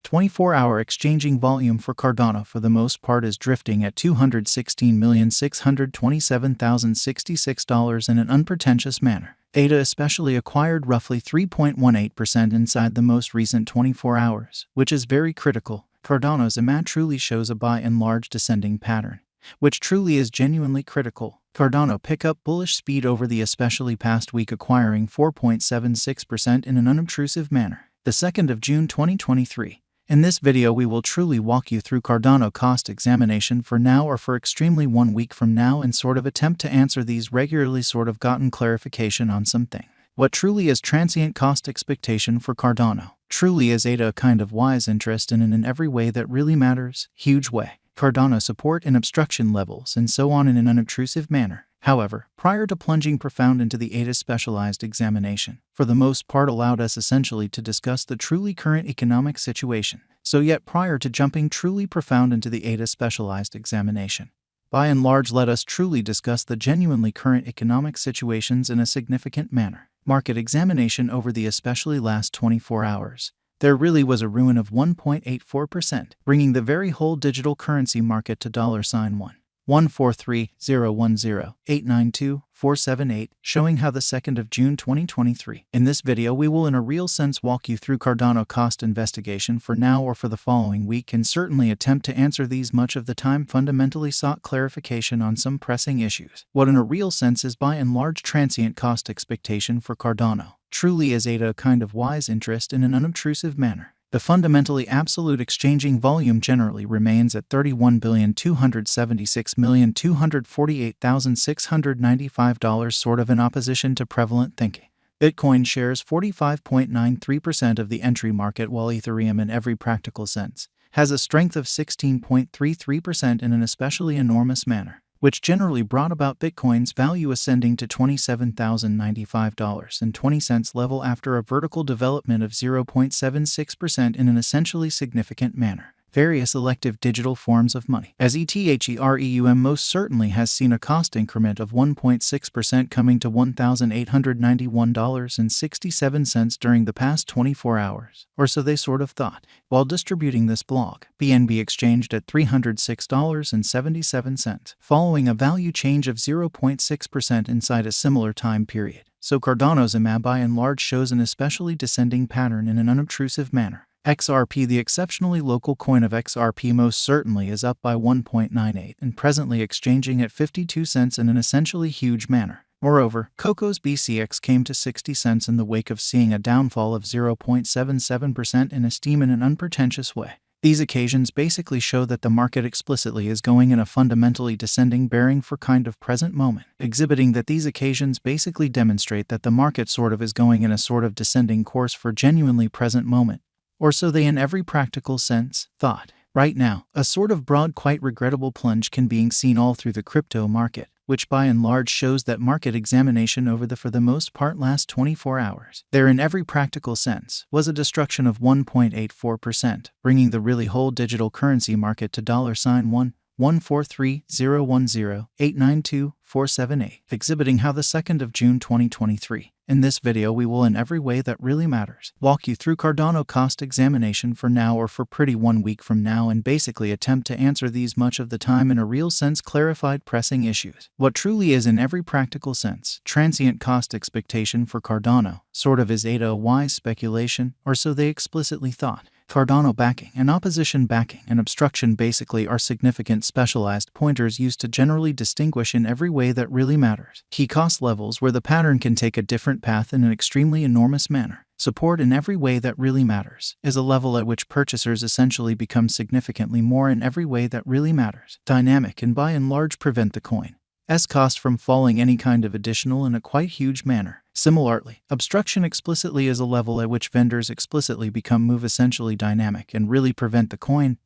24-hour exchanging volume for Cardano for the most part is drifting at $216,627,066 in an unpretentious manner. ADA especially acquired roughly 3.18% inside the most recent 24 hours, which is very critical. Cardano's EMA truly shows a by and large descending pattern, which truly is genuinely critical. Cardano pick up bullish speed over the especially past week, acquiring 4.76% in an unobtrusive manner. The 2nd of June 2023. In this video we will truly walk you through Cardano cost examination for now or for extremely 1 week from now and sort of attempt to answer these regularly sort of gotten clarification on something. What truly is transient cost expectation for Cardano? Truly is ADA a kind of wise interest in every way that really matters? Huge way. Cardano support and obstruction levels and so on in an unobtrusive manner. However, prior to plunging profound into the ADA specialized examination, for the most part allowed us essentially to discuss the truly current economic situation. So yet prior to jumping truly profound into the ADA specialized examination, by and large let us truly discuss the genuinely current economic situations in a significant manner. Market examination over the especially last 24 hours. There really was a ruin of 1.84%, bringing the very whole digital currency market to $1,43010,892,478, showing how the 2nd of June 2023. In this video we will in a real sense walk you through Cardano cost investigation for now or for the following week and certainly attempt to answer these much of the time fundamentally sought clarification on some pressing issues. What in a real sense is by and large transient cost expectation for Cardano? Truly is ADA a kind of wise interest in an unobtrusive manner. The fundamentally absolute exchanging volume generally remains at $31,276,248,695 sort of in opposition to prevalent thinking. Bitcoin shares 45.93% of the entry market while Ethereum in every practical sense has a strength of 16.33% in an especially enormous manner, which generally brought about Bitcoin's value ascending to $27,095.20 level after a vertical development of 0.76% in an essentially significant manner. Various elective digital forms of money, as Ethereum most certainly has seen a cost increment of 1.6% coming to $1,891.67 during the past 24 hours, or so they sort of thought. While distributing this blog, BNB exchanged at $306.77, following a value change of 0.6% inside a similar time period. So Cardano's EMA by and large shows an especially descending pattern in an unobtrusive manner. XRP, the exceptionally local coin of XRP, most certainly is up by 1.98 and presently exchanging at 52 cents in an essentially huge manner. Moreover, Coco's BCX came to 60 cents in the wake of seeing a downfall of 0.77% in esteem in an unpretentious way. These occasions basically show that the market explicitly is going in a fundamentally descending bearing for kind of present moment, exhibiting that these occasions basically demonstrate that the market sort of is going in a sort of descending course for genuinely present moment. Or so they in every practical sense thought. Right now, a sort of broad quite regrettable plunge can be seen all through the crypto market, which by and large shows that market examination over the for the most part last 24 hours. There in every practical sense was a destruction of 1.84%, bringing the really whole digital currency market to $1,143,010,892,478, exhibiting how the 2nd of June 2023. In this video we will in every way that really matters walk you through Cardano cost examination for now or for pretty 1 week from now and basically attempt to answer these much of the time in a real sense clarified pressing issues. What truly is in every practical sense transient cost expectation for Cardano sort of is ADA a wise speculation, or so they explicitly thought. Cardano backing and opposition backing and obstruction basically are significant specialized pointers used to generally distinguish in every way that really matters key cost levels where the pattern can take a different path in an extremely enormous manner. Support in every way that really matters is a level at which purchasers essentially become significantly more in every way that really matters dynamic and by and large prevent the coin's cost from falling any kind of additional in a quite huge manner. Similarly, obstruction explicitly is a level at which vendors explicitly move essentially dynamic and really prevent the coin's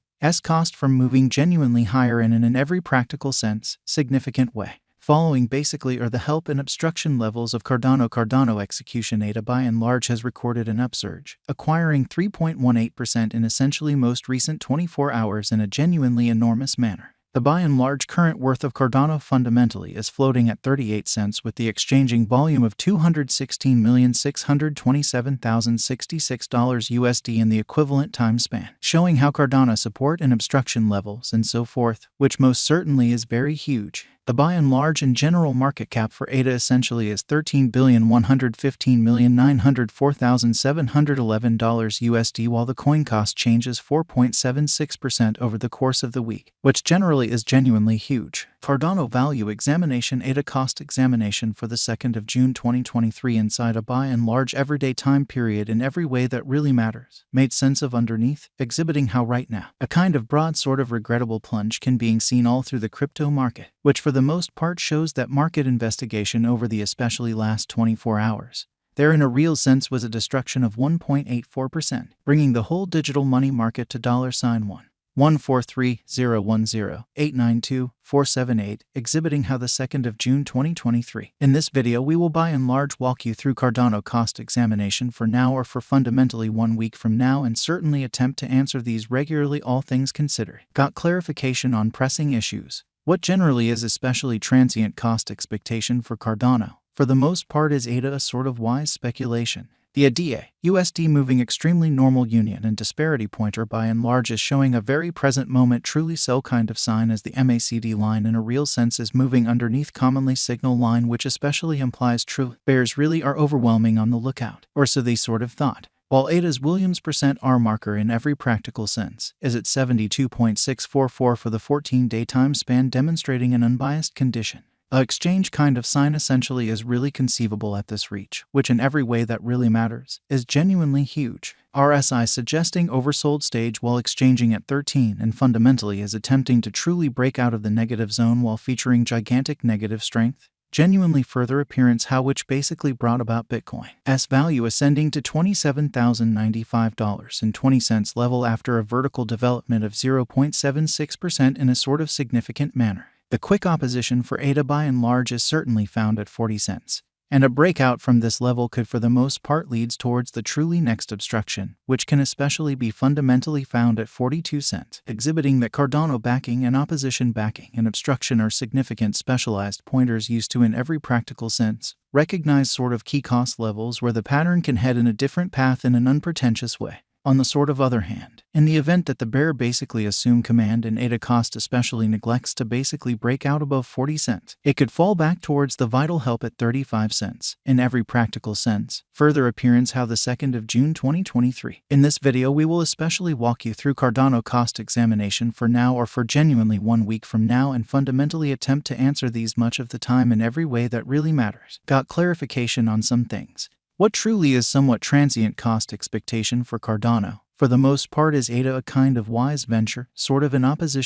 cost from moving genuinely higher in every practical sense, significant way. Following basically are the help and obstruction levels of Cardano. Cardano execution ADA by and large has recorded an upsurge, acquiring 3.18% in essentially most recent 24 hours in a genuinely enormous manner. The by and large current worth of Cardano fundamentally is floating at 38 cents with the exchanging volume of $216,627,066 USD in the equivalent time span, showing how Cardano support and obstruction levels and so forth, which most certainly is very huge. The by and large and general market cap for ADA essentially is $13,115,904,711 USD, while the coin cost changes 4.76% over the course of the week, which generally is genuinely huge. Cardano Value Examination ADA Cost Examination for the 2nd of June 2023 inside a by and large everyday time period in every way that really matters. Made sense of underneath, exhibiting how right now a kind of broad sort of regrettable plunge can being seen all through the crypto market, which for the most part shows that market investigation over the especially last 24 hours. There in a real sense was a destruction of 1.84%, bringing the whole digital money market to $1,43010,892,478, exhibiting how the 2nd of June 2023. In this video we will by and large walk you through Cardano cost examination for now or for fundamentally 1 week from now, and certainly attempt to answer these regularly, all things considered. Got clarification on pressing issues. What generally is especially transient cost expectation for Cardano, for the most part, is ADA a sort of wise speculation. The ADA USD moving extremely normal union and disparity pointer by and large is showing a very present moment truly so kind of sign, as the MACD line in a real sense is moving underneath commonly signal line, which especially implies true bears really are overwhelming on the lookout, or so they sort of thought. While ADA's Williams %R marker in every practical sense is at 72.644 for the 14-day time span, demonstrating an unbiased condition. A exchange kind of sign essentially is really conceivable at this reach, which in every way that really matters is genuinely huge. RSI suggesting oversold stage while exchanging at 13, and fundamentally is attempting to truly break out of the negative zone while featuring gigantic negative strength. Genuinely further appearance how, which basically brought about Bitcoin's value ascending to $27,095.20 level after a vertical development of 0.76% in a sort of significant manner. The quick opposition for ADA by and large is certainly found at 40 cents. And a breakout from this level could for the most part leads towards the truly next obstruction, which can especially be fundamentally found at 42 cents, exhibiting that Cardano backing and opposition backing and obstruction are significant specialized pointers used to in every practical sense recognize sort of key cost levels where the pattern can head in a different path in an unpretentious way. On the sort of other hand, in the event that the bear basically assume command and ADA cost especially neglects to basically break out above 40 cents, it could fall back towards the vital help at 35 cents. In every practical sense, further appearance how the 2nd of June 2023. In this video we will especially walk you through Cardano cost examination for now or for genuinely 1 week from now, and fundamentally attempt to answer these much of the time in every way that really matters. Got clarification on some things. What truly is somewhat transient cost expectation for Cardano, for the most part, is ADA a kind of wise venture, sort of in opposition